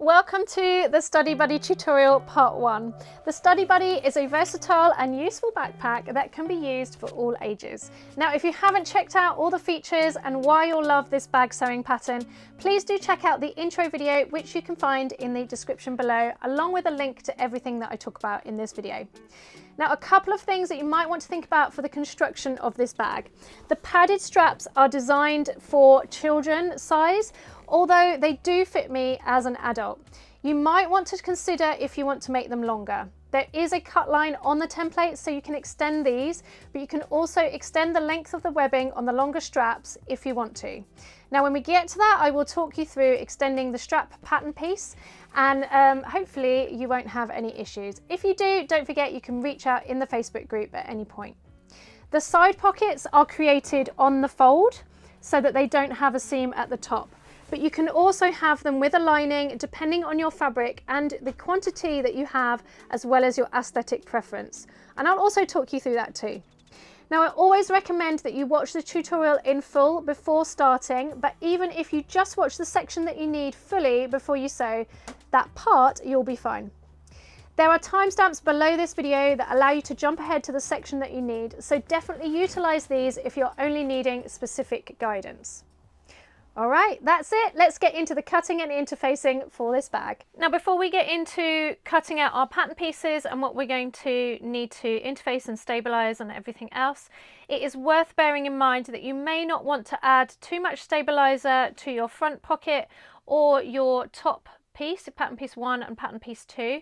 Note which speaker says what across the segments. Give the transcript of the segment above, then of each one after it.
Speaker 1: welcome to the Study Buddy tutorial part 1. The Study Buddy is a versatile and useful backpack that can be used for all ages. Now, if you haven't checked out all the features and why you'll love this bag sewing pattern, please do check out the intro video, which you can find in the description below, along with a link to everything that I talk about in this video. Now, a couple of things that you might want to think about for the construction of this bag. The padded straps are designed for children size, although they do fit me as an adult. You might want to consider if you want to make them longer. There is a cut line on the template, so you can extend these, but you can also extend the length of the webbing on the longer straps if you want to. Now, when we get to that, I will talk you through extending the strap pattern piece, and hopefully you won't have any issues. If you do, don't forget you can reach out in the Facebook group at any point. The side pockets are created on the fold so that they don't have a seam at the top, but you can also have them with a lining depending on your fabric and the quantity that you have, as well as your aesthetic preference. And I'll also talk you through that too. Now, I always recommend that you watch the tutorial in full before starting, but even if you just watch the section that you need fully before you sew that part, you'll be fine. There are timestamps below this video that allow you to jump ahead to the section that you need, so definitely utilize these if you're only needing specific guidance. All right, that's it. Let's get into the cutting and interfacing for this bag. Now, before we get into cutting out our pattern pieces and what we're going to need to interface and stabilize and everything else, it is worth bearing in mind that you may not want to add too much stabilizer to your front pocket or your top piece, pattern piece 1 and pattern piece 2,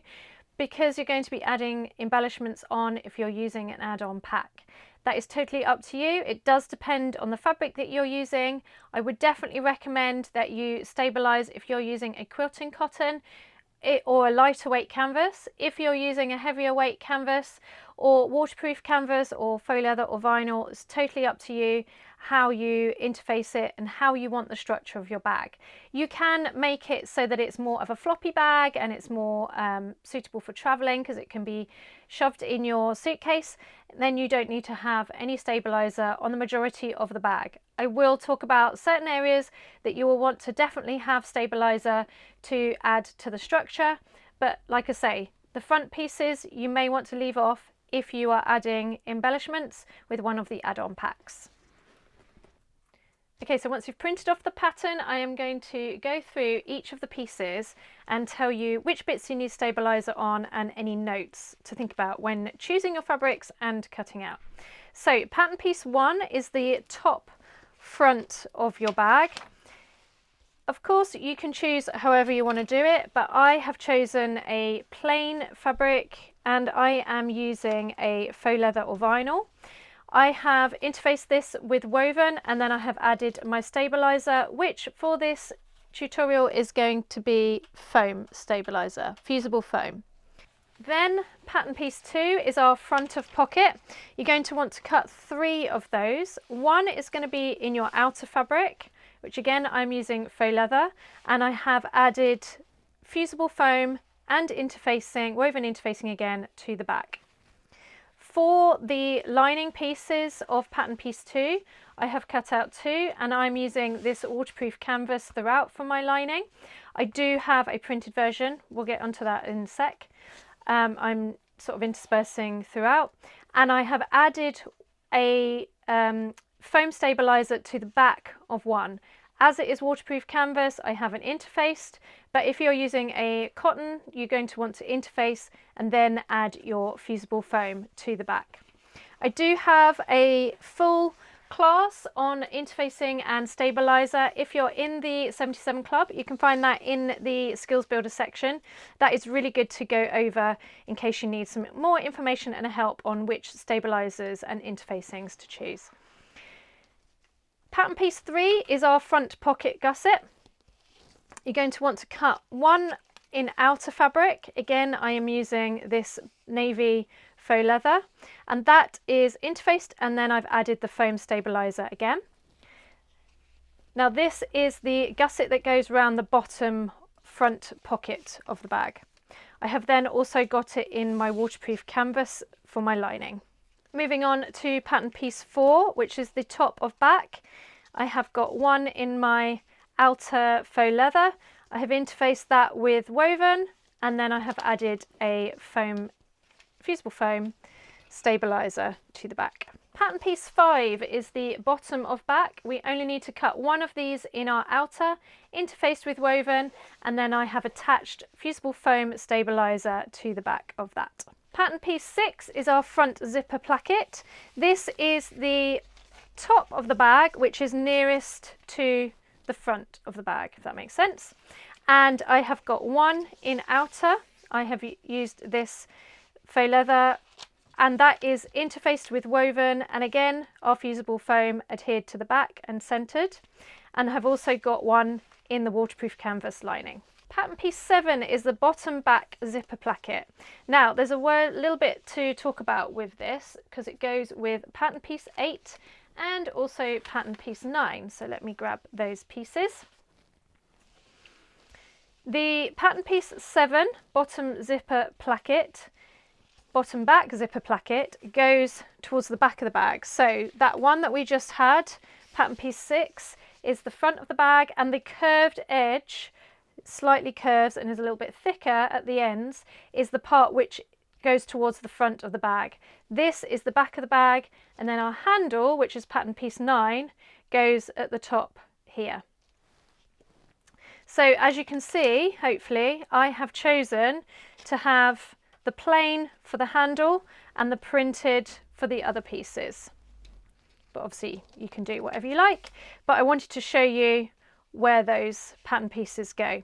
Speaker 1: because you're going to be adding embellishments on if you're using an add-on pack. That is totally up to you. It does depend on the fabric that you're using. I would definitely recommend that you stabilize if you're using a quilting cotton or a lighter weight canvas. If you're using a heavier weight canvas or waterproof canvas or faux leather or vinyl, it's totally up to you how you interface it and how you want the structure of your bag. You can make it so that it's more of a floppy bag and it's more suitable for traveling because it can be shoved in your suitcase. Then you don't need to have any stabilizer on the majority of the bag. I will talk about certain areas that you will want to definitely have stabilizer to add to the structure, but like I say, the front pieces you may want to leave off if you are adding embellishments with one of the add-on packs. Okay, so once you've printed off the pattern, I am going to go through each of the pieces and tell you which bits you need stabilizer on and any notes to think about when choosing your fabrics and cutting out. So pattern piece 1 is the top front of your bag. Of course, you can choose however you want to do it, but I have chosen a plain fabric and I am using a faux leather or vinyl. I have interfaced this with woven and then I have added my stabilizer, which for this tutorial is going to be foam stabilizer, fusible foam. Then pattern piece 2 is our front of pocket. You're going to want to cut 3 of those. One is going to be in your outer fabric, which again I'm using faux leather, and I have added fusible foam and interfacing, woven interfacing again to the back. For the lining pieces of pattern piece 2, I have cut out 2 and I'm using this waterproof canvas throughout for my lining. I do have a printed version, we'll get onto that in a sec. I'm sort of interspersing throughout, and I have added a foam stabilizer to the back of one. As it is waterproof canvas, I haven't interfaced, but if you're using a cotton, you're going to want to interface and then add your fusible foam to the back. I do have a full class on interfacing and stabilizer. If you're in the 77 Club, you can find that in the Skills Builder section. That is really good to go over in case you need some more information and help on which stabilizers and interfacings to choose. Pattern piece 3 is our front pocket gusset. You're going to want to cut 1 in outer fabric. Again, I am using this navy faux leather, and that is interfaced, and then I've added the foam stabilizer again. Now this is the gusset that goes around the bottom front pocket of the bag. I have then also got it in my waterproof canvas for my lining. Moving on to pattern piece 4, which is the top of back. I have got 1 in my outer faux leather. I have interfaced that with woven, and then I have added a fusible foam stabilizer to the back. Pattern piece 5 is the bottom of back. We only need to cut one of these in our outer, interfaced with woven, and then I have attached fusible foam stabilizer to the back of that. Pattern piece 6 is our front zipper placket. This is the top of the bag, which is nearest to the front of the bag, if that makes sense. And I have got one in outer. I have used this faux leather, and that is interfaced with woven, and again our fusible foam adhered to the back and centered, and have also got one in the waterproof canvas lining. Pattern piece 7 is the bottom back zipper placket. Now there's a little bit to talk about with this because it goes with pattern piece 8 and also pattern piece 9. So let me grab those pieces. The pattern piece 7 bottom zipper placket, bottom back zipper placket, goes towards the back of the bag. So that one that we just had, pattern piece 6, is the front of the bag, and the curved edge slightly curves and is a little bit thicker at the ends is the part which goes towards the front of the bag. This is the back of the bag, and then our handle, which is pattern piece 9, goes at the top here. So as you can see, hopefully, I have chosen to have the plain for the handle and the printed for the other pieces. But obviously you can do whatever you like, but I wanted to show you where those pattern pieces go.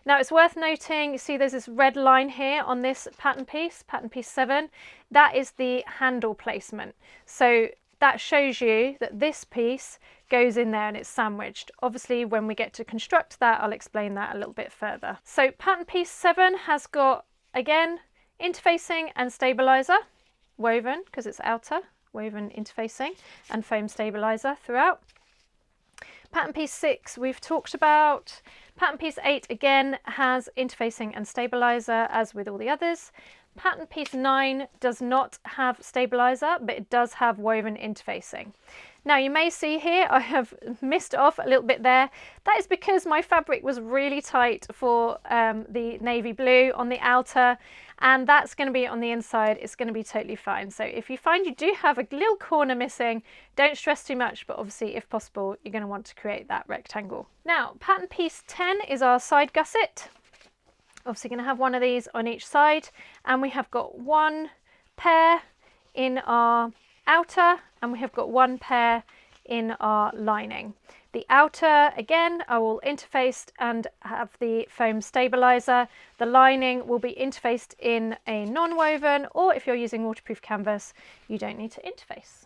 Speaker 1: Now it's worth noting, you see there's this red line here on this pattern piece 7. That is the handle placement. So that shows you that this piece goes in there and it's sandwiched. Obviously when we get to construct that, I'll explain that a little bit further. So pattern piece 7 has got, again, interfacing and stabilizer, woven because it's outer, woven interfacing and foam stabilizer throughout. Pattern piece 6 we've talked about. Pattern piece 8 again has interfacing and stabilizer as with all the others. Pattern piece 9 does not have stabilizer, but it does have woven interfacing. Now you may see here I have missed off a little bit there. That is because my fabric was really tight for the navy blue on the outer, and that's going to be on the inside. It's going to be totally fine. So if you find you do have a little corner missing, don't stress too much, but obviously if possible you're going to want to create that rectangle. Now pattern piece 10 is our side gusset. Obviously going to have one of these on each side, and we have got one pair in our outer and we have got one pair in our lining. The outer, again, I will interface and have the foam stabilizer. The lining will be interfaced in a non-woven, or if you're using waterproof canvas, you don't need to interface.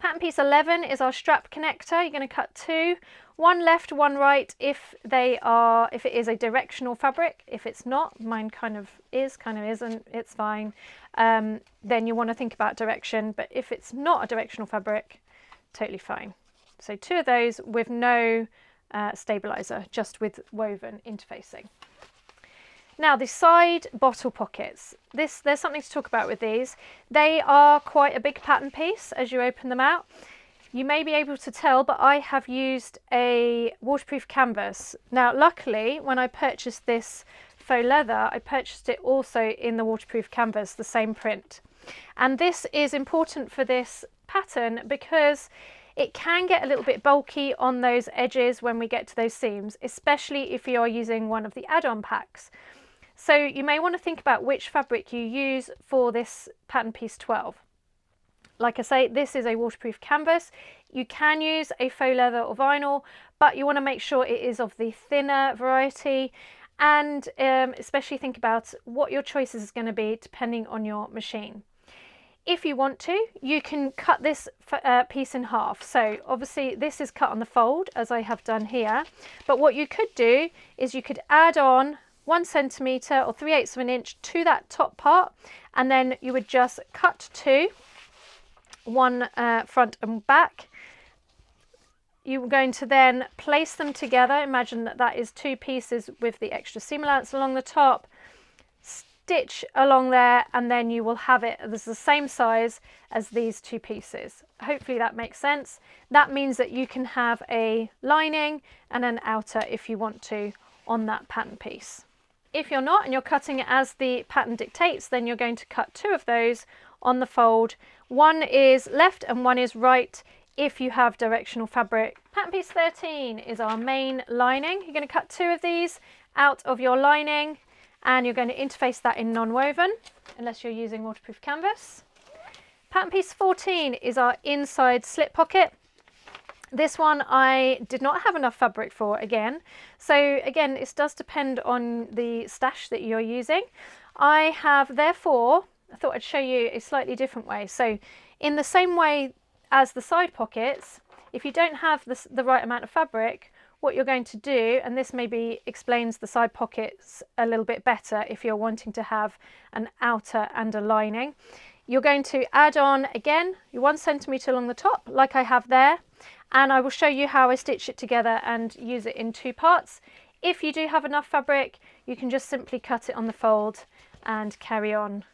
Speaker 1: Pattern piece 11 is our strap connector. You're going to cut two, one left, one right if it is a directional fabric. If it's not, mine kind of is, kind of isn't, it's fine. Then you want to think about direction, but if it's not a directional fabric, totally fine. So two of those with no stabilizer, just with woven interfacing. Now the side bottle pockets, there's something to talk about with these. They are quite a big pattern piece as you open them out. You may be able to tell, but I have used a waterproof canvas. Now luckily when I purchased this faux leather, I purchased it also in the waterproof canvas, the same print. And this is important for this pattern because it can get a little bit bulky on those edges when we get to those seams, especially if you are using one of the add-on packs. So you may want to think about which fabric you use for this pattern piece 12. Like I say, this is a waterproof canvas. You can use a faux leather or vinyl, but you want to make sure it is of the thinner variety, and especially think about what your choice is going to be depending on your machine. If you want to, you can cut this piece in half. So obviously this is cut on the fold as I have done here, but what you could do is you could add on 1 centimetre or 3/8 of an inch to that top part, and then you would just cut two, one front and back. You're going to then place them together. Imagine that that is two pieces with the extra seam allowance along the top. stitch along there, and then you will have it as the same size as these two pieces. Hopefully that makes sense. That means that you can have a lining and an outer if you want to on that pattern piece. If you're not and you're cutting it as the pattern dictates, then you're going to cut two of those on the fold. One is left and one is right if you have directional fabric. Pattern piece 13 is our main lining. You're going to cut two of these out of your lining, and you're going to interface that in non-woven unless you're using waterproof canvas. Pattern piece 14 is our inside slip pocket. This one I did not have enough fabric for again. So again, it does depend on the stash that you're using. I have therefore, I thought I'd show you a slightly different way. So in the same way as the side pockets, if you don't have the right amount of fabric, what you're going to do, and this maybe explains the side pockets a little bit better if you're wanting to have an outer and a lining, you're going to add on again your 1 centimetre along the top like I have there, and I will show you how I stitch it together and use it in two parts. If you do have enough fabric, you can just simply cut it on the fold and carry on.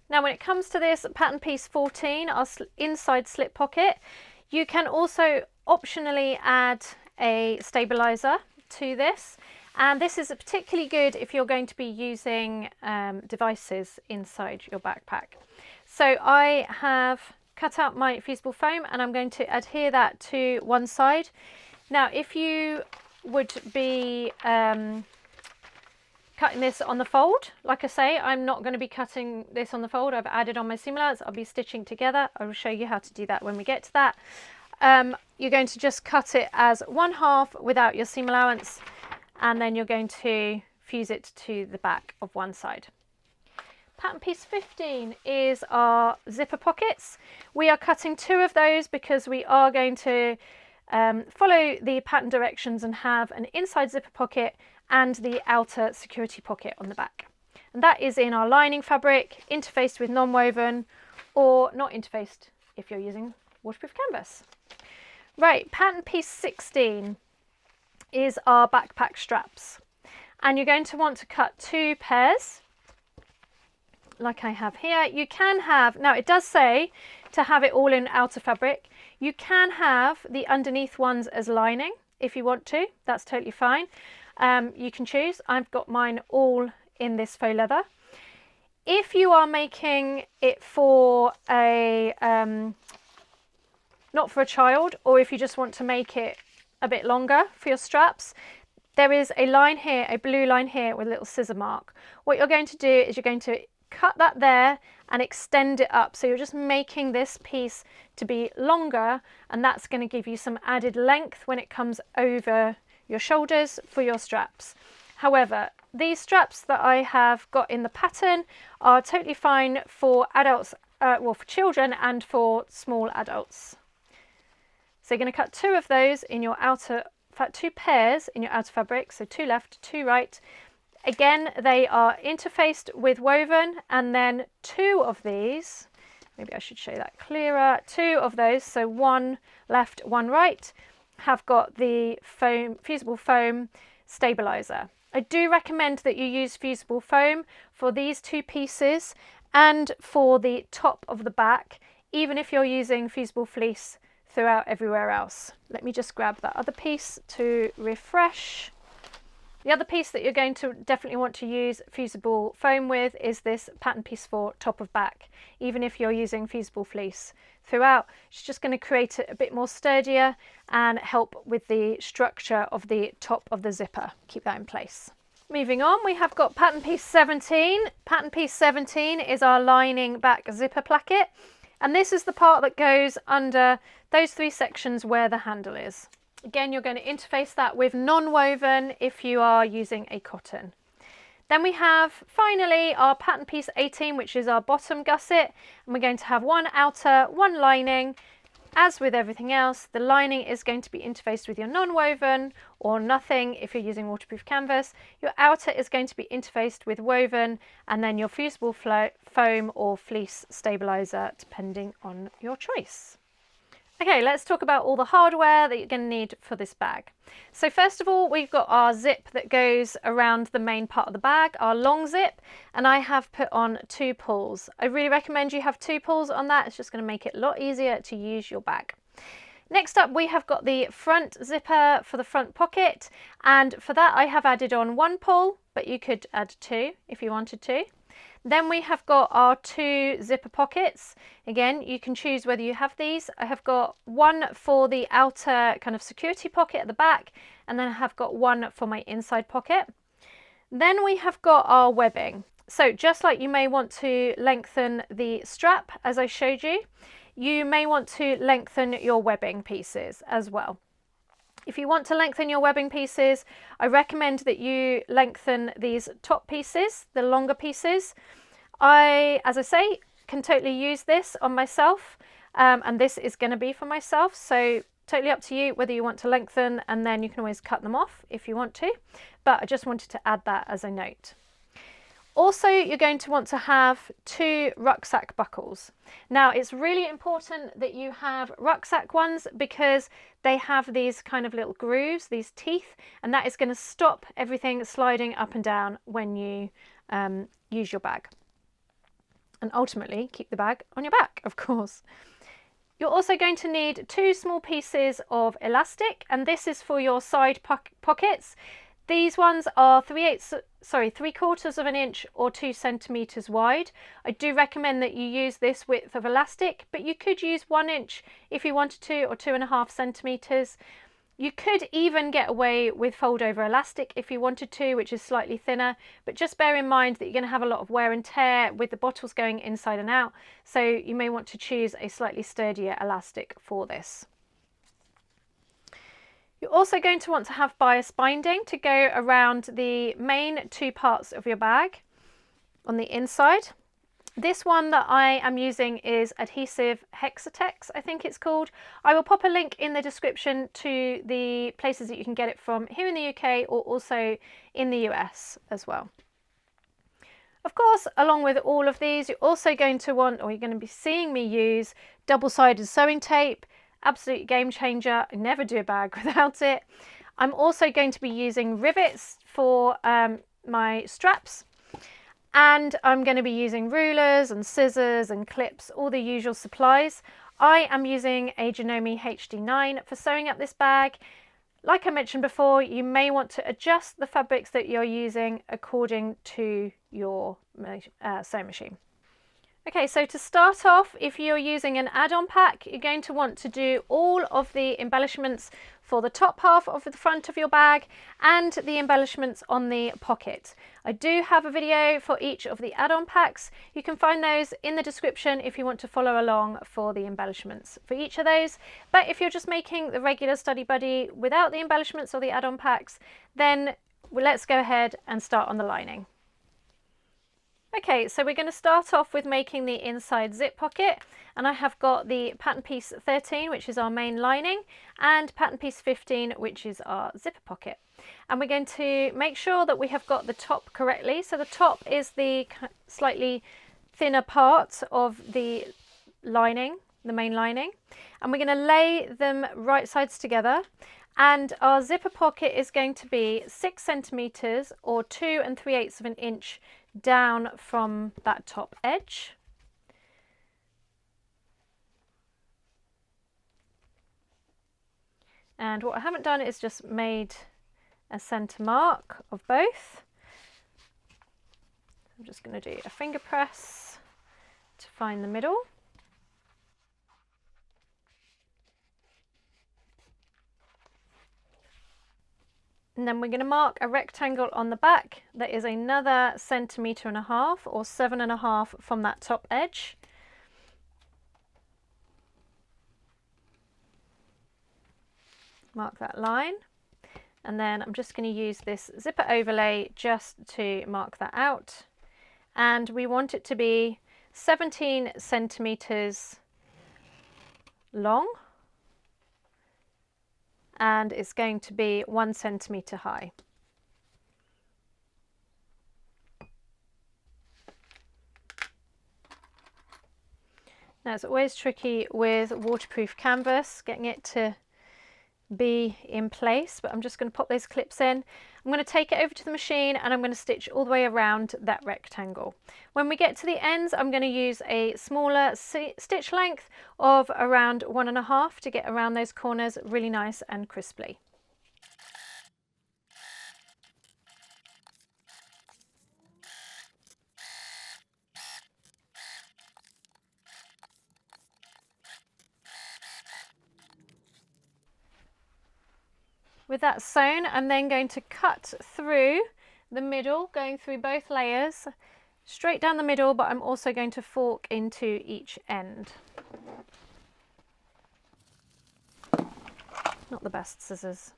Speaker 1: Now when it comes to this pattern piece 14, our inside slip pocket, you can also optionally add a stabilizer to this, and this is particularly good if you're going to be using devices inside your backpack. So I have cut out my fusible foam and I'm going to adhere that to one side. Now if you would be cutting this on the fold, like I say, I'm not going to be cutting this on the fold. I've added on my seam allowance. I'll be stitching together. I will show you how to do that when we get to that. You're going to just cut it as 1/2 without your seam allowance, and then you're going to fuse it to the back of one side. Pattern piece 15 is our zipper pockets. We are cutting two of those because we are going to follow the pattern directions and have an inside zipper pocket and the outer security pocket on the back. And that is in our lining fabric, interfaced with non-woven or not interfaced if you're using waterproof canvas. Right, pattern piece 16 is our backpack straps. And you're going to want to cut two pairs like I have here. You can have, now it does say to have it all in outer fabric. You can have the underneath ones as lining if you want to, that's totally fine. You can choose. I've got mine all in this faux leather. If you are making it for a, not for a child, or if you just want to make it a bit longer for your straps, there is a line here, a blue line here with a little scissor mark. What you're going to do is you're going to cut that there and extend it up. So you're just making this piece to be longer, and that's going to give you some added length when it comes over your shoulders for your straps. However, these straps that I have got in the pattern are totally fine for adults, well, for children and for small adults. So you're going to cut two of those in your outer, two pairs in your outer fabric, so two left, two right. Again, they are interfaced with woven, and then two of these, maybe I should show that clearer, two of those, so one left, one right, have got the foam, fusible foam stabilizer. I do recommend that you use fusible foam for these two pieces and for the top of the back, even if you're using fusible fleece throughout everywhere else. Let me just grab that other piece to refresh. The other piece that you're going to definitely want to use fusible foam with is this pattern piece for top of back, even if you're using fusible fleece throughout. It's just going to create it a bit more sturdier and help with the structure of the top of the zipper. Keep that in place. Moving on, we have got pattern piece 17. Pattern piece 17 is our lining back zipper placket, and this is the part that goes under those three sections where the handle is. Again, you're going to interface that with non-woven if you are using a cotton. Then we have finally our pattern piece 18, which is our bottom gusset, and we're going to have one outer, one lining. As with everything else, the lining is going to be interfaced with your non-woven or nothing if you're using waterproof canvas. Your outer is going to be interfaced with woven, and then your fusible foam or fleece stabilizer, depending on your choice. Okay, let's talk about all the hardware that you're going to need for this bag. So first of all, we've got our zip that goes around the main part of the bag, our long zip, and I have put on 2 pulls. I really recommend you have 2 pulls on that. It's just going to make it a lot easier to use your bag. Next up, we have got the front zipper for the front pocket, and for that I have added on 1 pull, but you could add 2 if you wanted to. Then we have got our 2 zipper pockets. Again, you can choose whether you have these. I have got 1 for the outer kind of security pocket at the back, and then I have got 1 for my inside pocket. Then we have got our webbing. So just like you may want to lengthen the strap, as I showed you, you may want to lengthen your webbing pieces as well. If you want to lengthen your webbing pieces, I recommend that you lengthen these top pieces, the longer pieces. As I say, can totally use this on myself, and this is going to be for myself, so totally up to you whether you want to lengthen, and then you can always cut them off if you want to, but I just wanted to add that as a note. Also, you're going to want to have 2 rucksack buckles. Now, it's really important that you have rucksack ones because they have these kind of little grooves, these teeth, and that is going to stop everything sliding up and down when you use your bag. And ultimately, keep the bag on your back, of course. You're also going to need 2 small pieces of elastic, and this is for your side pockets. These ones are 3/4 of an inch or 2 centimeters wide. I do recommend that you use this width of elastic, but you could use 1 inch if you wanted to, or 2.5 centimeters. You could even get away with fold over elastic if you wanted to, which is slightly thinner, but just bear in mind that you're going to have a lot of wear and tear with the bottles going inside and out, so you may want to choose a slightly sturdier elastic for this. You're also going to want to have bias binding to go around the main 2 parts of your bag on the inside. This one that I am using is adhesive Hexatex, I think it's called. I will pop a link in the description to the places that you can get it from here in the UK, or also in the US as well. Of course, along with all of these, you're also going to want, or you're going to be seeing me use, double-sided sewing tape. Absolute game changer. I never do a bag without it. I'm also going to be using rivets for my straps, and I'm going to be using rulers and scissors and clips, all the usual supplies. I am using a Janome HD9 for sewing up this bag. Like I mentioned before, you may want to adjust the fabrics that you're using according to your sewing machine. Okay, so to start off, if you're using an add-on pack, you're going to want to do all of the embellishments for the top half of the front of your bag and the embellishments on the pocket. I do have a video for each of the add-on packs. You can find those in the description if you want to follow along for the embellishments for each of those. But if you're just making the regular Study Buddy without the embellishments or the add-on packs, then let's go ahead and start on the lining. Okay, so we're going to start off with making the inside zip pocket, and I have got the pattern piece 13, which is our main lining, and pattern piece 15, which is our zipper pocket. And we're going to make sure that we have got the top correctly. So the top is the slightly thinner part of the lining, the main lining, and we're going to lay them right sides together. And our zipper pocket is going to be 6 centimeters or 2 3/8 of an inch down from that top edge. And what I haven't done is just made a centre mark of both. I'm just going to do a finger press to find the middle. And then we're going to mark a rectangle on the back that is another 1.5 centimeters or 7.5 from that top edge. Mark that line, and then I'm just going to use this zipper overlay just to mark that out. And we want it to be 17 centimeters long, and it's going to be 1 centimeter high. Now it's always tricky with waterproof canvas, getting it to be in place, but I'm just going to pop those clips in. I'm going to take it over to the machine and I'm going to stitch all the way around that rectangle. When we get to the ends, I'm going to use a smaller stitch length of around 1.5 to get around those corners really nice and crisply. With that sewn, I'm then going to cut through the middle, going through both layers, straight down the middle, but I'm also going to fork into each end. Not the best scissors.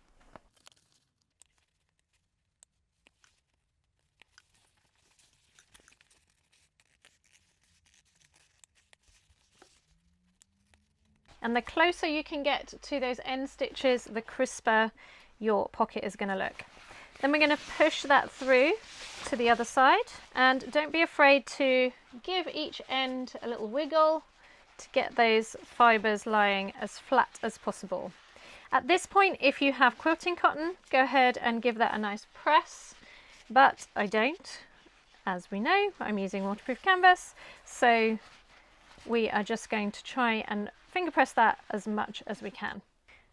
Speaker 1: And the closer you can get to those end stitches, the crisper your pocket is going to look. Then we're going to push that through to the other side, and don't be afraid to give each end a little wiggle to get those fibres lying as flat as possible. At this point, if you have quilting cotton, go ahead and give that a nice press, but I don't. As we know, I'm using waterproof canvas, so we are just going to try and finger press that as much as we can.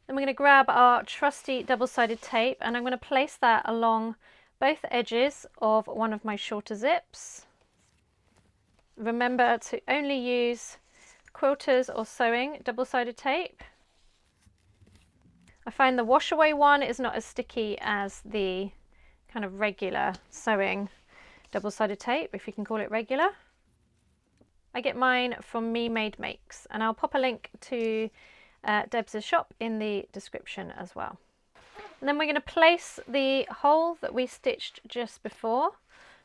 Speaker 1: Then we're going to grab our trusty double-sided tape and I'm going to place that along both edges of one of my shorter zips. Remember to only use quilters or sewing double-sided tape. I find the wash away one is not as sticky as the kind of regular sewing double-sided tape, if you can call it regular. I get mine from Me Made Makes, and I'll pop a link to Deb's shop in the description as well. And then we're going to place the hole that we stitched just before,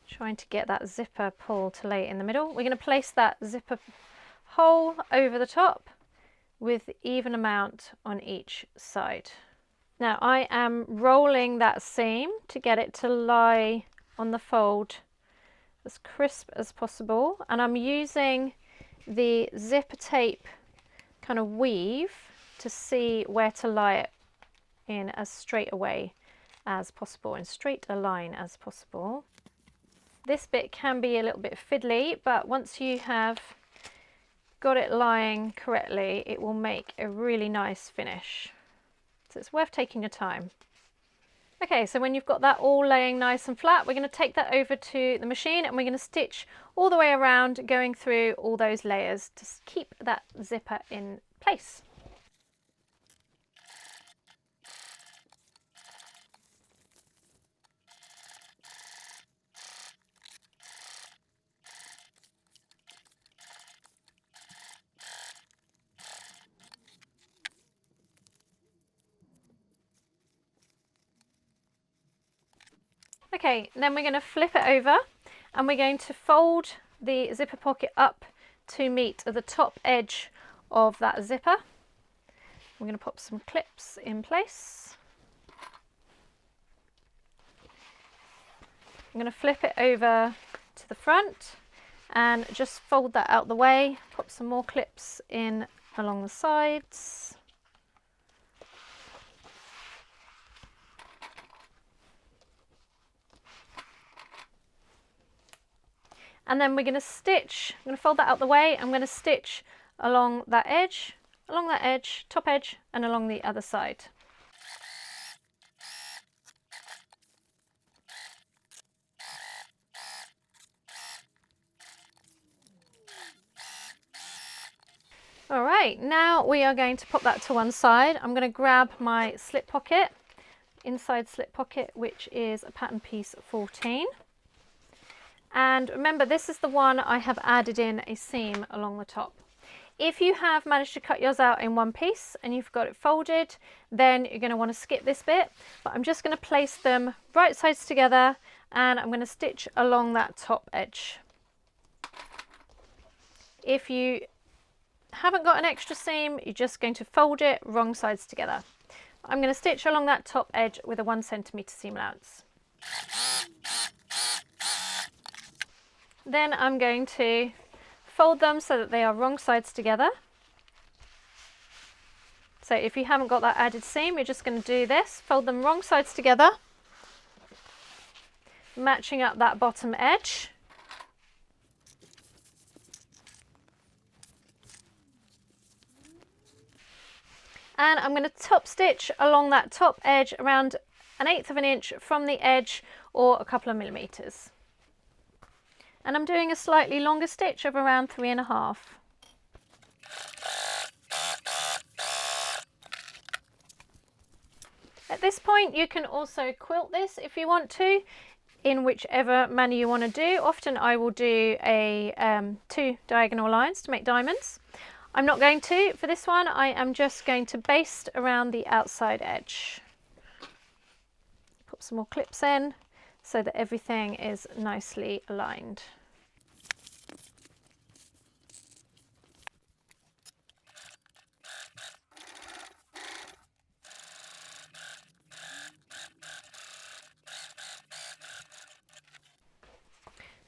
Speaker 1: trying to get that zipper pull to lay in the middle. We're going to place that zipper hole over the top with even amount on each side. Now I am rolling that seam to get it to lie on the fold as crisp as possible, and I'm using the zipper tape kind of weave to see where to lie it in as straight away as possible, in straight a line as possible. This bit can be a little bit fiddly, but once you have got it lying correctly, it will make a really nice finish. So it's worth taking your time. Okay, so when you've got that all laying nice and flat, we're going to take that over to the machine and we're going to stitch all the way around, going through all those layers to keep that zipper in place. Okay, then we're going to flip it over and we're going to fold the zipper pocket up to meet the top edge of that zipper. We're going to pop some clips in place. I'm going to flip it over to the front and just fold that out the way, pop some more clips in along the sides. And then we're going to stitch, I'm going to fold that out the way, I'm going to stitch along that edge, top edge, and along the other side. All right, now we are going to pop that to one side. I'm going to grab my slip pocket, inside slip pocket, which is a pattern piece 14. And remember, this is the one I have added in a seam along the top. If you have managed to cut yours out in one piece and you've got it folded, then you're going to want to skip this bit, but I'm just going to place them right sides together and I'm going to stitch along that top edge. If you haven't got an extra seam, you're just going to fold it wrong sides together. I'm going to stitch along that top edge with a 1 centimetre seam allowance. Then I'm going to fold them so that they are wrong sides together. So if you haven't got that added seam, you're just going to do this, fold them wrong sides together, matching up that bottom edge. And I'm going to top stitch along that top edge around 1/8 of an inch from the edge, or a couple of millimeters. And I'm doing a slightly longer stitch of around 3.5. At this point you can also quilt this if you want to, in whichever manner you want to do. Often I will do a 2 diagonal lines to make diamonds. I'm not going to for this one. I am just going to baste around the outside edge. Put some more clips in so that everything is nicely aligned.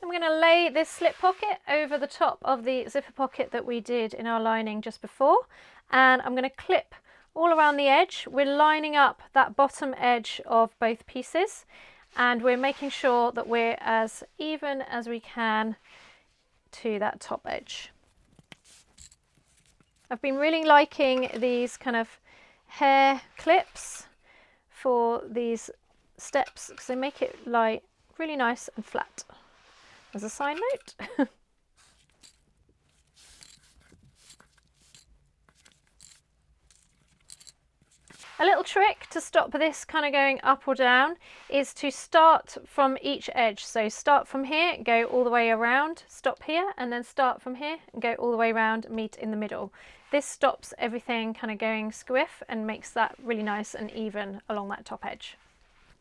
Speaker 1: I'm going to lay this slip pocket over the top of the zipper pocket that we did in our lining just before, and I'm going to clip all around the edge. We're lining up that bottom edge of both pieces, and we're making sure that we're as even as we can to that top edge. I've been really liking these kind of hair clips for these steps because they make it lie really nice and flat. As a side note. A little trick to stop this kind of going up or down is to start from each edge. So start from here, go all the way around, stop here, and then start from here and go all the way around, meet in the middle. This stops everything kind of going squiff and makes that really nice and even along that top edge.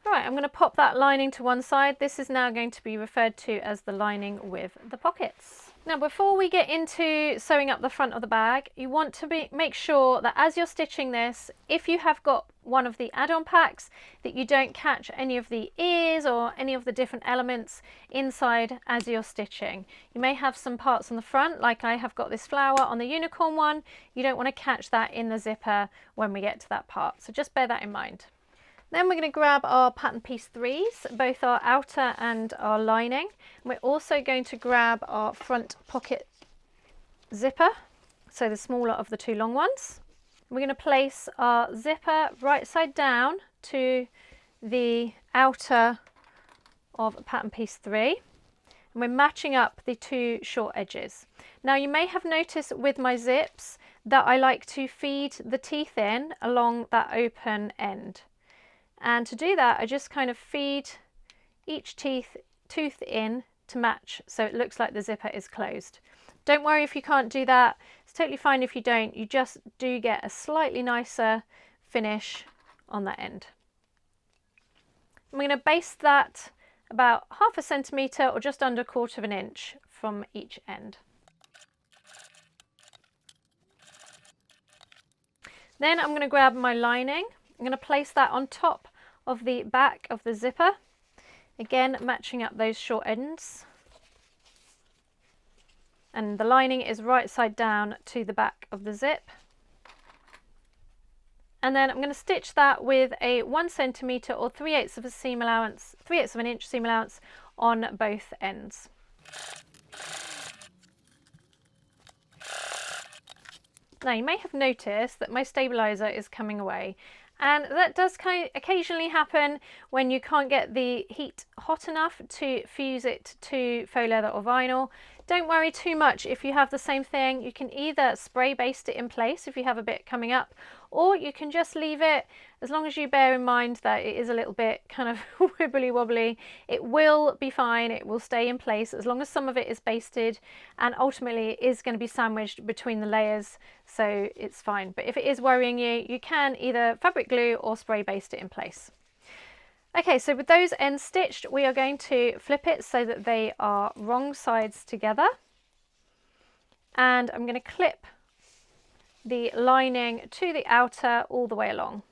Speaker 1: Right, I'm going to pop that lining to one side. This is now going to be referred to as the lining with the pockets. Now, before we get into sewing up the front of the bag, you want to make sure that as you're stitching this, if you have got one of the add-on packs, that you don't catch any of the ears or any of the different elements inside as you're stitching. You may have some parts on the front, like I have got this flower on the unicorn one. You don't want to catch that in the zipper when we get to that part, so just bear that in mind. Then we're going to grab our pattern piece 3s, both our outer and our lining. And we're also going to grab our front pocket zipper, so the smaller of the 2 long ones. We're going to place our zipper right side down to the outer of pattern piece 3. And we're matching up the 2 short edges. Now you may have noticed with my zips that I like to feed the teeth in along that open end. And to do that, I just kind of feed each tooth in to match so it looks like the zipper is closed. Don't worry if you can't do that. It's totally fine if you don't. You just do get a slightly nicer finish on that end. I'm going to baste that about 1/2 centimetre or just under 1/4 of an inch from each end. Then I'm going to grab my lining. I'm going to place that on top of the back of the zipper, again matching up those short ends, and the lining is right side down to the back of the zip. And then I'm going to stitch that with a 1 centimetre or 3/8 of a seam allowance, 3/8 of an inch seam allowance on both ends. Now you may have noticed that my stabiliser is coming away, and that does kind of occasionally happen when you can't get the heat hot enough to fuse it to faux leather or vinyl. Don't worry too much if you have the same thing. You can either spray baste it in place if you have a bit coming up, or you can just leave it, as long as you bear in mind that it is a little bit kind of wibbly wobbly. It will be fine, it will stay in place as long as some of it is basted, and ultimately it is going to be sandwiched between the layers, so it's fine. But if it is worrying you, you can either fabric glue or spray baste it in place. Okay, so with those ends stitched, we are going to flip it so that they are wrong sides together. And I'm going to clip the lining to the outer all the way along.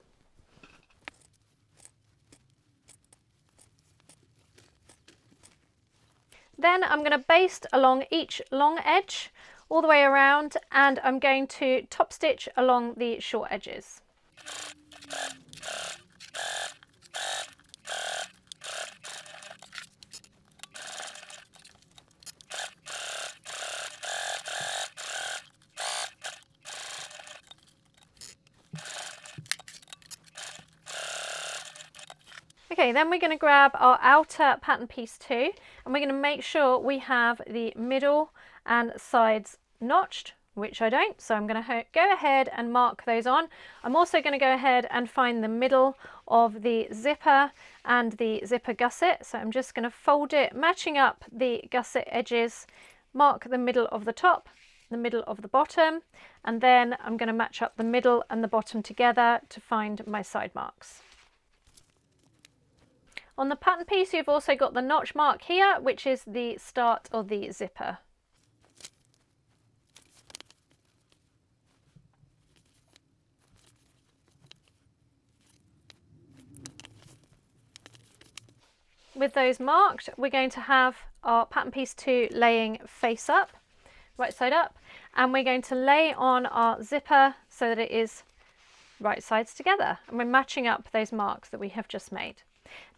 Speaker 1: Then I'm going to baste along each long edge all the way around, and I'm going to top stitch along the short edges. Okay, then we're going to grab our outer pattern piece 2, and we're going to make sure we have the middle and sides notched, which I don't, so I'm going to go ahead and mark those on. I'm also going to go ahead and find the middle of the zipper and the zipper gusset, so I'm just going to fold it, matching up the gusset edges, mark the middle of the top, the middle of the bottom, and then I'm going to match up the middle and the bottom together to find my side marks. On the pattern piece, you've also got the notch mark here, which is the start of the zipper. With those marked, we're going to have our pattern piece 2 laying face up, right side up, and we're going to lay on our zipper so that it is right sides together, and we're matching up those marks that we have just made.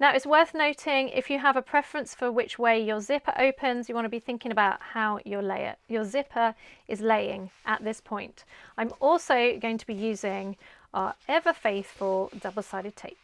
Speaker 1: Now, it's worth noting, if you have a preference for which way your zipper opens, you want to be thinking about how your zipper is laying at this point. I'm also going to be using our ever faithful double-sided tape.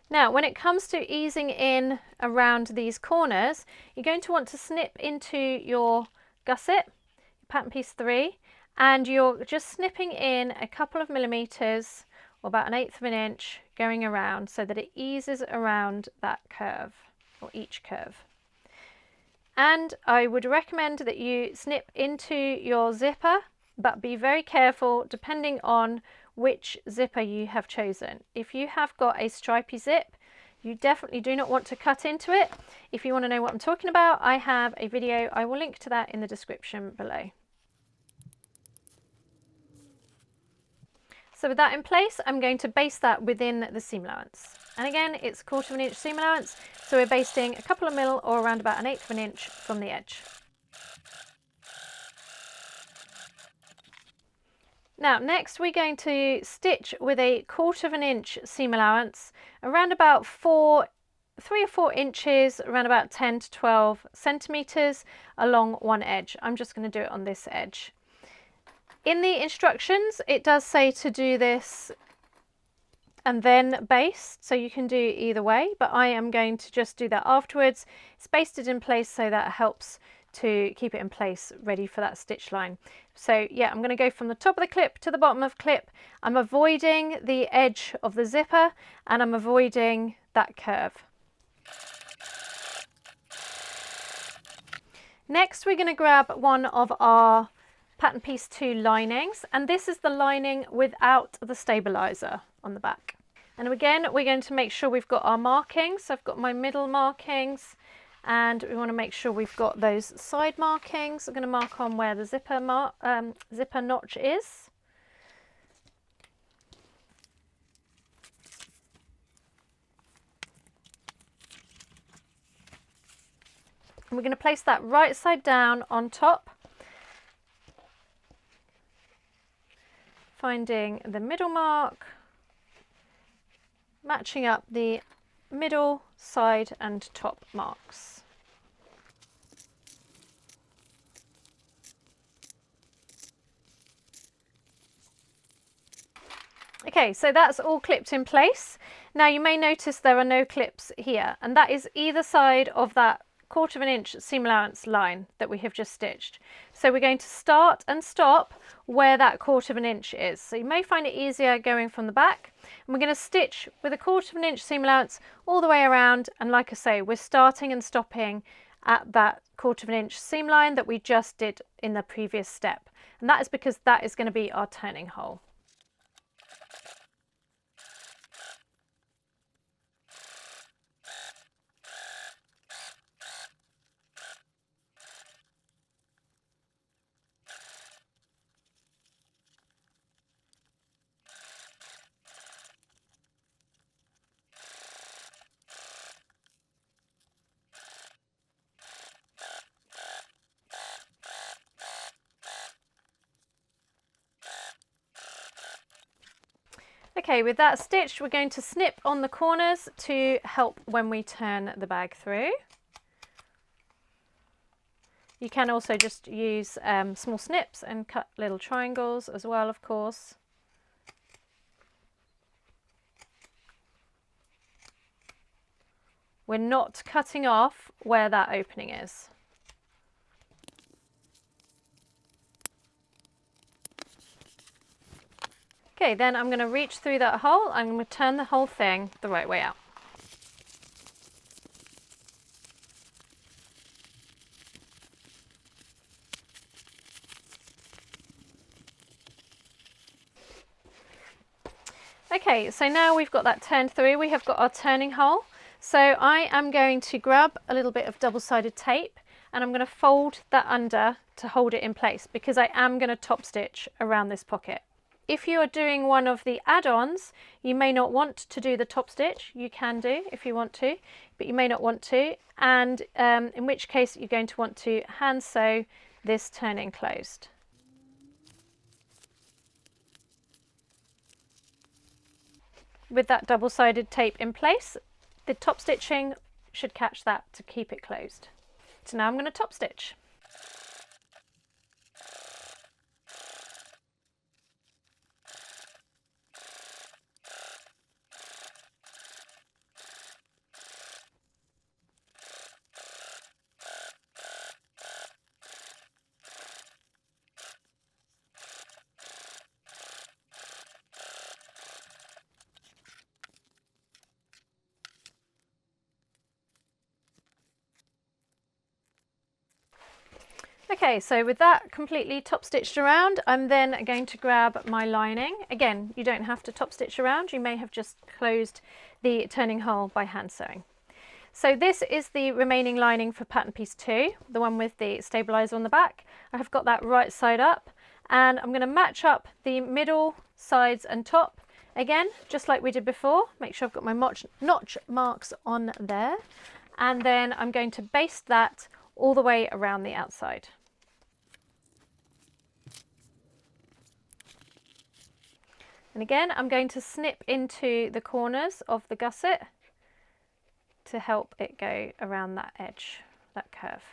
Speaker 1: Now, when it comes to easing in around these corners, you're going to want to snip into your gusset, pattern piece 3, and you're just snipping in a couple of millimeters, or about 1/8 of an inch, going around so that it eases around that curve, or each curve. And I would recommend that you snip into your zipper, but be very careful depending on which zipper you have chosen. If you have got a stripy zip, you definitely do not want to cut into it. If you want to know what I'm talking about, I have a video. I will link to that in the description below. So with that in place, I'm going to baste that within the seam allowance. And again, it's 1/4 of an inch seam allowance, so we're basting a couple of mil or around about 1/8 of an inch from the edge. Now, next we're going to stitch with a 1/4 of an inch seam allowance, around about 3 or 4 inches, around about 10 to 12 centimeters along one edge. I'm just going to do it on this edge. In the instructions, it does say to do this and then baste, so you can do either way, but I am going to just do that afterwards. It's basted in place so that helps to keep it in place ready for that stitch line. So yeah, I'm going to go from the top of the clip to the bottom of the clip. I'm avoiding the edge of the zipper and I'm avoiding that curve. Next, we're going to grab one of our pattern piece 2 linings, and this is the lining without the stabilizer on the back. And again, we're going to make sure we've got our markings. So I've got my middle markings, and we want to make sure we've got those side markings. I'm going to mark on where the zipper notch is. And we're going to place that right side down on top, finding the middle mark, matching up the middle, side and top marks. Okay, so that's all clipped in place. Now you may notice there are no clips here, and that is either side of that 1/4 of an inch seam allowance line that we have just stitched. So we're going to start and stop where that 1/4 of an inch is. So you may find it easier going from the back. And we're going to stitch with a 1/4 of an inch seam allowance all the way around, and like I say, we're starting and stopping at that 1/4 of an inch seam line that we just did in the previous step. And that is because that is going to be our turning hole. Okay, with that stitched, we're going to snip on the corners to help when we turn the bag through. You can also just use small snips and cut little triangles as well, of course. We're not cutting off where that opening is. Okay, then I'm going to reach through that hole. I'm going to turn the whole thing the right way out. Okay, so now we've got that turned through, we have got our turning hole. So I am going to grab a little bit of double-sided tape and I'm going to fold that under to hold it in place because I am going to top stitch around this pocket. If you are doing one of the add-ons, you may not want to do the top stitch. You can do if you want to, but you may not want to, and in which case you're going to want to hand sew this turning closed. With that double-sided tape in place, the top stitching should catch that to keep it closed. So now I'm going to top stitch. Okay, so with that completely top stitched around, I'm then going to grab my lining. Again, you don't have to top stitch around, you may have just closed the turning hole by hand sewing. So this is the remaining lining for pattern piece 2, the one with the stabilizer on the back. I have got that right side up and I'm going to match up the middle, sides and top. Again, just like we did before, make sure I've got my notch marks on there. And then I'm going to baste that all the way around the outside. And again, I'm going to snip into the corners of the gusset to help it go around that edge, that curve.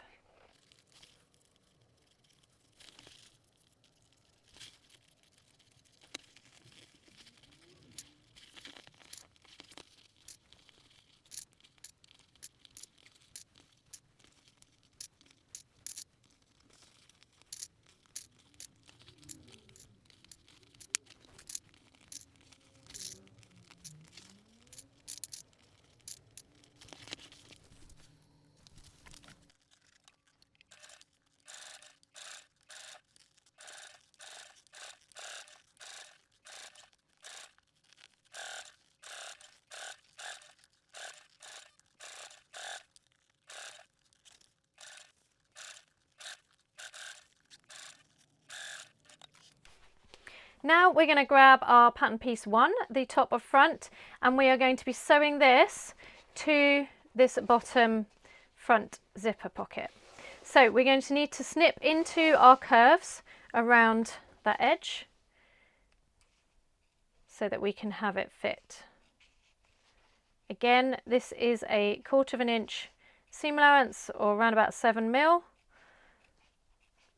Speaker 1: Now we're going to grab our pattern piece 1, the top of front, and we are going to be sewing this to this bottom front zipper pocket. So we're going to need to snip into our curves around that edge so that we can have it fit. Again, this is a 1/4 inch seam allowance, or around about 7mm.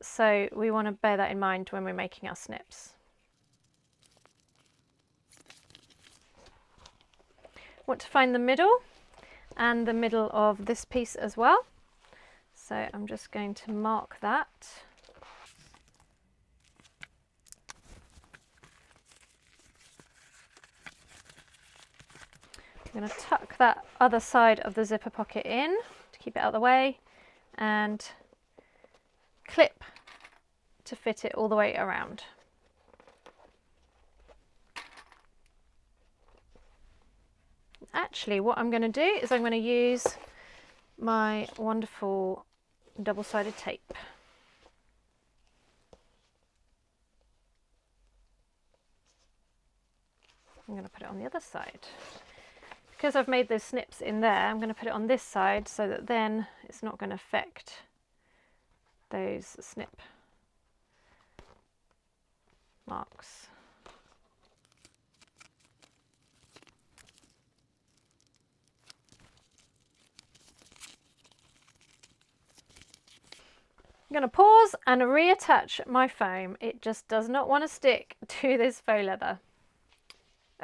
Speaker 1: So we want to bear that in mind when we're making our snips. Want to find the middle and the middle of this piece as well. So I'm just going to mark that. I'm going to tuck that other side of the zipper pocket in to keep it out of the way and clip to fit it all the way around. Actually, what I'm going to do is I'm going to use my wonderful double-sided tape. I'm going to put it on the other side. Because I've made those snips in there, I'm going to put it on this side so that then it's not going to affect those snip marks. I'm going to pause and reattach my foam. It just does not want to stick to this faux leather.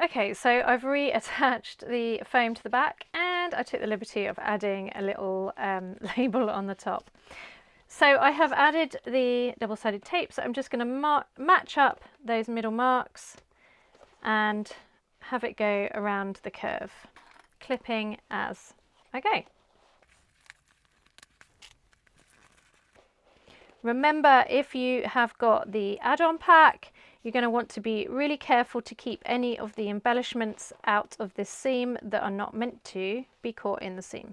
Speaker 1: Okay, so I've reattached the foam to the back, and I took the liberty of adding a little label on the top. So I have added the double-sided tape, so I'm just going to match up those middle marks and have it go around the curve, clipping as I go. Remember, if you have got the add-on pack, you're going to want to be really careful to keep any of the embellishments out of this seam that are not meant to be caught in the seam.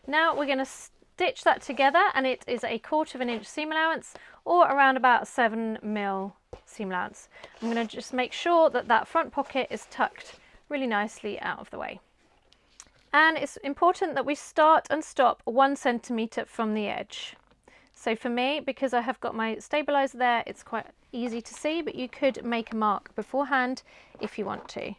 Speaker 1: Now we're going to stitch that together, and it is a 1/4 inch seam allowance, or around about 7mm seam allowance. I'm going to just make sure that that front pocket is tucked really nicely out of the way. And it's important that we start and stop 1 centimetre from the edge. So for me, because I have got my stabiliser there, it's quite easy to see, but you could make a mark beforehand if you want to.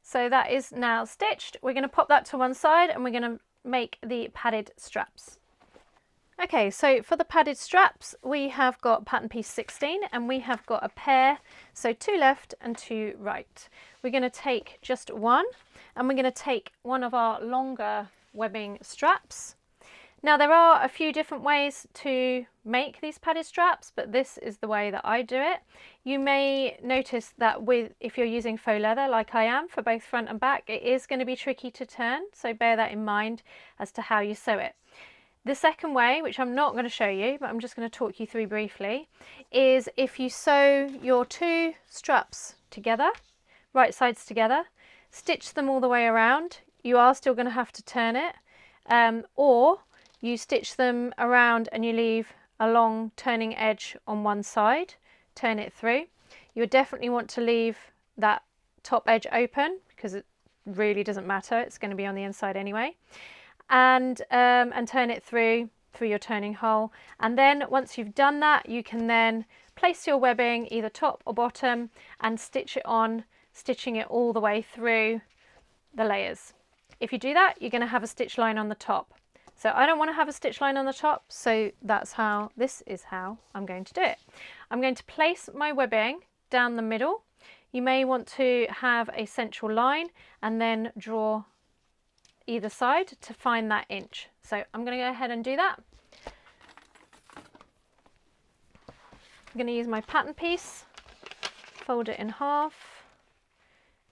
Speaker 1: So that is now stitched. We're going to pop that to one side, and we're going to make the padded straps. Okay, so for the padded straps, we have got pattern piece 16, and we have got a pair, so 2 left and 2 right. We're going to take just one, and we're going to take one of our longer webbing straps. Now there are a few different ways to make these padded straps, but this is the way that I do it. You may notice that if you're using faux leather like I am for both front and back, it is going to be tricky to turn, so bear that in mind as to how you sew it. The second way, which I'm not going to show you, but I'm just going to talk you through briefly, is if you sew your 2 straps together, right sides together, stitch them all the way around. You are still going to have to turn it, or you stitch them around and you leave a long turning edge on one side, turn it through. You would definitely want to leave that top edge open, because it really doesn't matter, it's going to be on the inside anyway. And turn it through your turning hole, and then once you've done that, you can then place your webbing either top or bottom and stitch it on, stitching it all the way through the layers. If you do that, you're going to have a stitch line on the top. So I don't want to have a stitch line on the top, so this is how I'm going to do it. I'm going to place my webbing down the middle. You may want to have a central line and then draw either side to find that inch. So I'm going to go ahead and do that. I'm going to use my pattern piece, fold it in half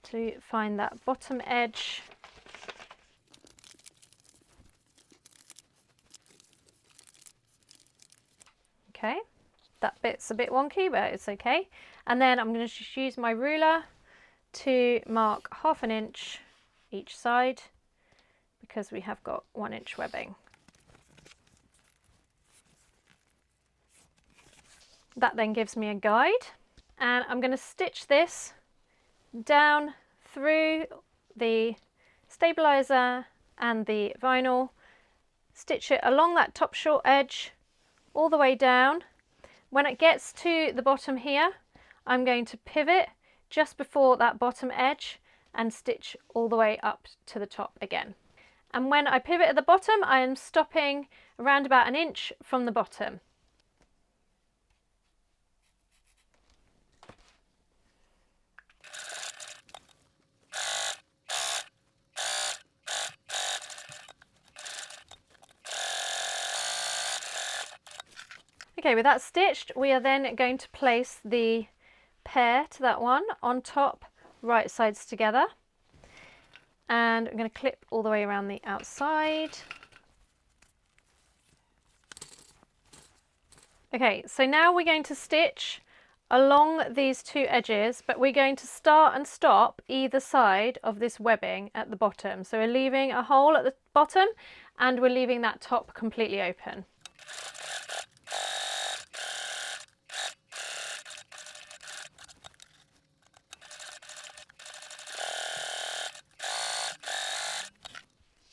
Speaker 1: to find that bottom edge. Okay, that bit's a bit wonky, but it's okay. And then I'm going to just use my ruler to mark 1/2 inch each side, because we have got 1 inch webbing. That then gives me a guide, and I'm going to stitch this down through the stabilizer and the vinyl, stitch it along that top short edge all the way down. When it gets to the bottom here, I'm going to pivot just before that bottom edge and stitch all the way up to the top again. And when I pivot at the bottom, I am stopping around about 1 inch from the bottom. Okay, with that stitched, we are then going to place the pair to that one on top, right sides together. And I'm going to clip all the way around the outside. Okay, so now we're going to stitch along these two edges, but we're going to start and stop either side of this webbing at the bottom. So we're leaving a hole at the bottom and we're leaving that top completely open.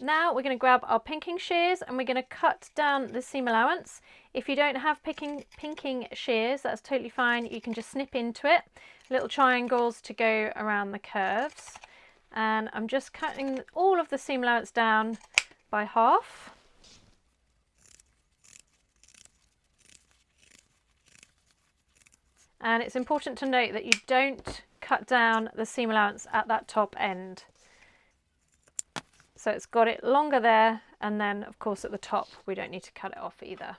Speaker 1: Now we're going to grab our pinking shears and we're going to cut down the seam allowance. If you don't have pinking shears, that's totally fine. You can just snip into it, little triangles to go around the curves. And I'm just cutting all of the seam allowance down by half. And it's important to note that you don't cut down the seam allowance at that top end. So it's got it longer there, and then of course at the top we don't need to cut it off either.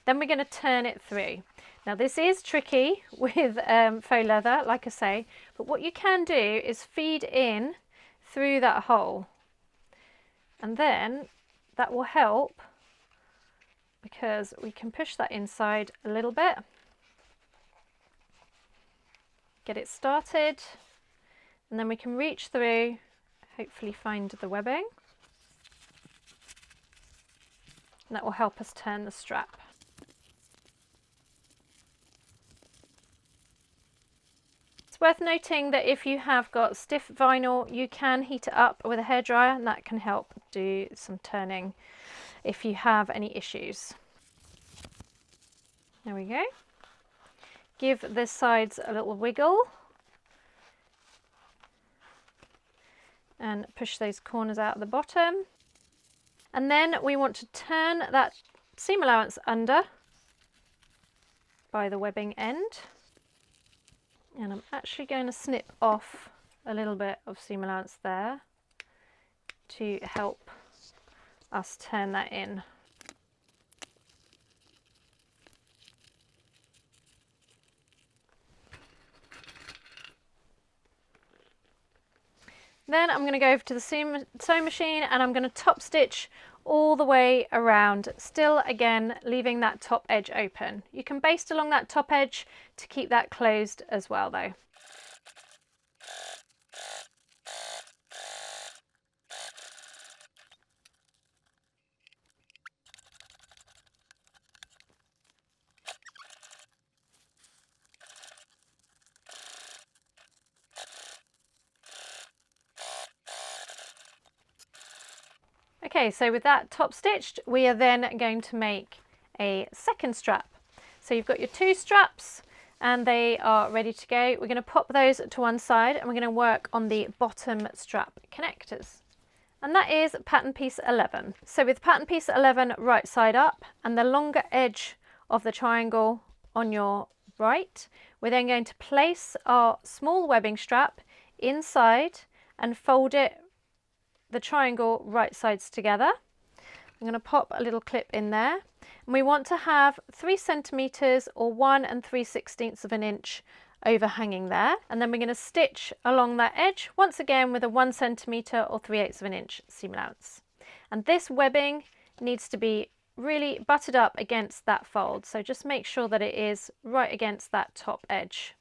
Speaker 1: Then we're going to turn it through. Now this is tricky with faux leather, like I say, but what you can do is feed in through that hole, and then that will help because we can push that inside a little bit, get it started, and then we can reach through, hopefully find the webbing, and that will help us turn the strap. It's worth noting that if you have got stiff vinyl, you can heat it up with a hairdryer, and that can help do some turning if you have any issues. There we go. Give the sides a little wiggle and push those corners out at the bottom. And then we want to turn that seam allowance under by the webbing end. And I'm actually going to snip off a little bit of seam allowance there to help us turn that in. Then I'm going to go over to the sewing machine and I'm going to top stitch all the way around, still again leaving that top edge open. You can baste along that top edge to keep that closed as well though. Okay, so with that top stitched, we are then going to make a second strap. So you've got your two straps and they are ready to go. We're going to pop those to one side and we're going to work on the bottom strap connectors. And that is pattern piece 11. So with pattern piece 11 right side up and the longer edge of the triangle on your right, we're then going to place our small webbing strap inside and fold it, the triangle right sides together. I'm going to pop a little clip in there, and we want to have 3 centimeters or 1 3/16 of an inch overhanging there, and then we're going to stitch along that edge once again with a 1 centimeter or 3/8 of an inch seam allowance. And this webbing needs to be really butted up against that fold, so just make sure that it is right against that top edge.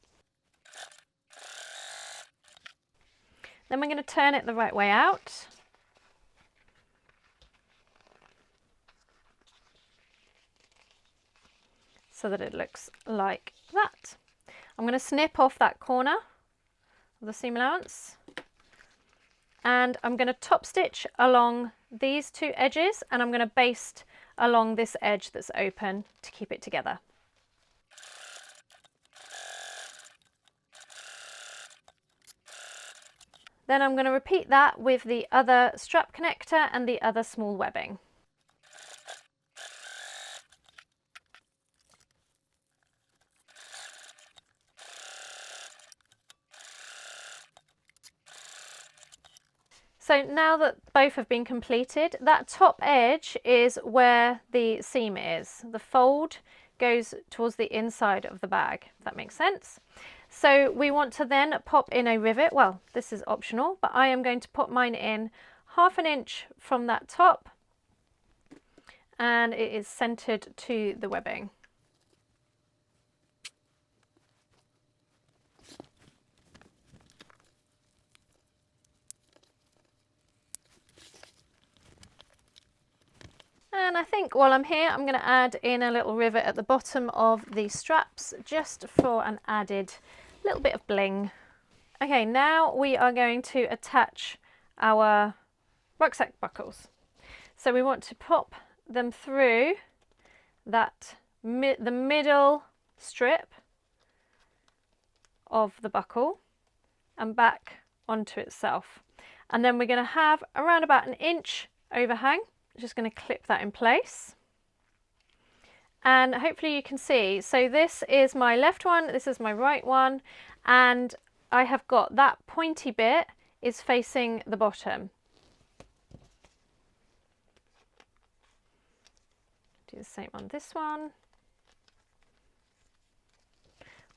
Speaker 1: Then we're going to turn it the right way out. So that it looks like that. I'm going to snip off that corner of the seam allowance and I'm going to top stitch along these two edges and I'm going to baste along this edge that's open to keep it together. Then I'm going to repeat that with the other strap connector and the other small webbing. So now that both have been completed, that top edge is where the seam is. The fold goes towards the inside of the bag, if that makes sense. So we want to then pop in a rivet. Well, this is optional, but I am going to put mine in 1/2 inch from that top, and it is centered to the webbing. And I think while I'm here, I'm going to add in a little rivet at the bottom of the straps just for an added little bit of bling. Okay, now we are going to attach our rucksack buckles. So we want to pop them through that the middle strip of the buckle and back onto itself. And then we're going to have around about an inch overhang. Just going to clip that in place. And hopefully you can see, so this is my left one, this is my right one, and I have got that pointy bit is facing the bottom. Do the same on this one.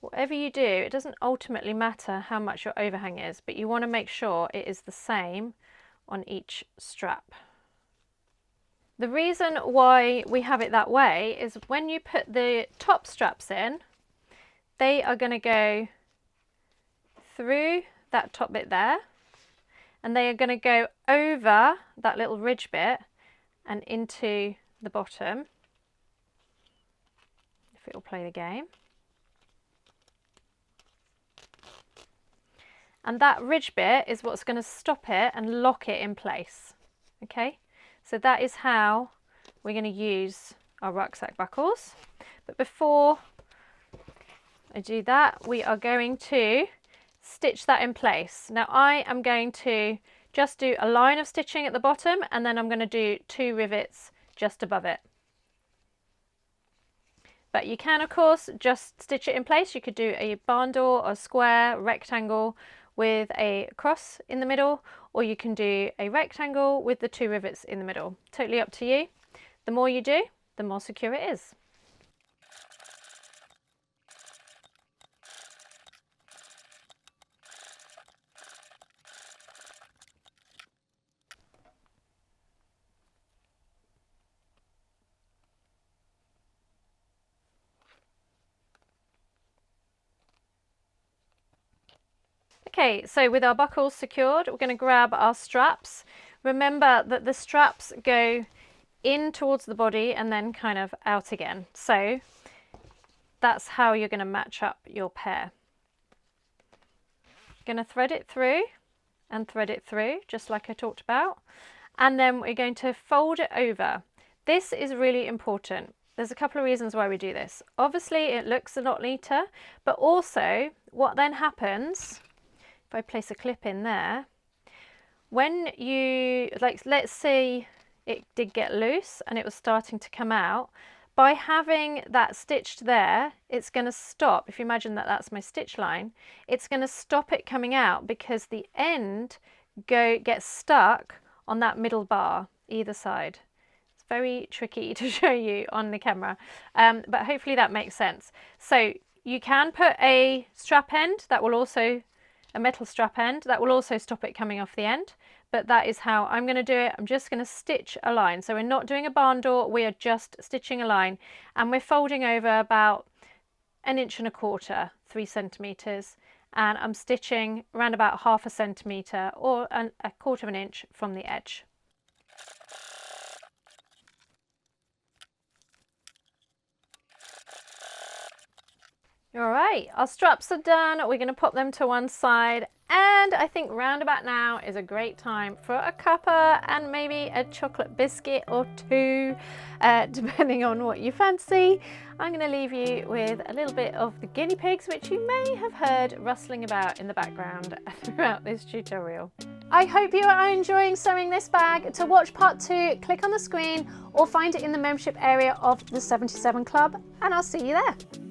Speaker 1: Whatever you do, it doesn't ultimately matter how much your overhang is, but you want to make sure it is the same on each strap. The reason why we have it that way is when you put the top straps in, they are going to go through that top bit there, and they are going to go over that little ridge bit and into the bottom, if it will play the game. And that ridge bit is what's going to stop it and lock it in place. Okay, so that is how we're going to use our rucksack buckles. But before I do that, we are going to stitch that in place. Now I am going to just do a line of stitching at the bottom, and then I'm going to do 2 rivets just above it. But you can of course just stitch it in place. You could do a barn door or square, rectangle with a cross in the middle, or you can do a rectangle with the 2 rivets in the middle. Totally up to you. The more you do, the more secure it is. Okay, so with our buckles secured, we're going to grab our straps. Remember that the straps go in towards the body and then kind of out again. So that's how you're going to match up your pair. Going to thread it through and thread it through, just like I talked about. And then we're going to fold it over. This is really important. There's a couple of reasons why we do this. Obviously, it looks a lot neater, but also what then happens, if I place a clip in there, when you, like, let's say it did get loose and it was starting to come out, by having that stitched there, it's going to stop. If you imagine that that's my stitch line, it's going to stop it coming out because the end gets stuck on that middle bar either side. It's very tricky to show you on the camera, but hopefully that makes sense. So you can put a strap end that will also, a metal strap end that will also stop it coming off the end, but that is how I'm going to do it. I'm just going to stitch a line. So we're not doing a barn door, we are just stitching a line, and we're folding over about 1.25 inches, 3 centimeters, and I'm stitching around about 1/2 centimeter or 1/4 inch from the edge. All right, our straps are done. We're going to pop them to one side, and I think round about now is a great time for a cuppa and maybe a chocolate biscuit or 2, depending on what you fancy. I'm going to leave you with a little bit of the guinea pigs, which you may have heard rustling about in the background throughout this tutorial. I hope you are enjoying sewing this bag. To watch part 2, click on the screen or find it in the membership area of the 77 Club, and I'll see you there.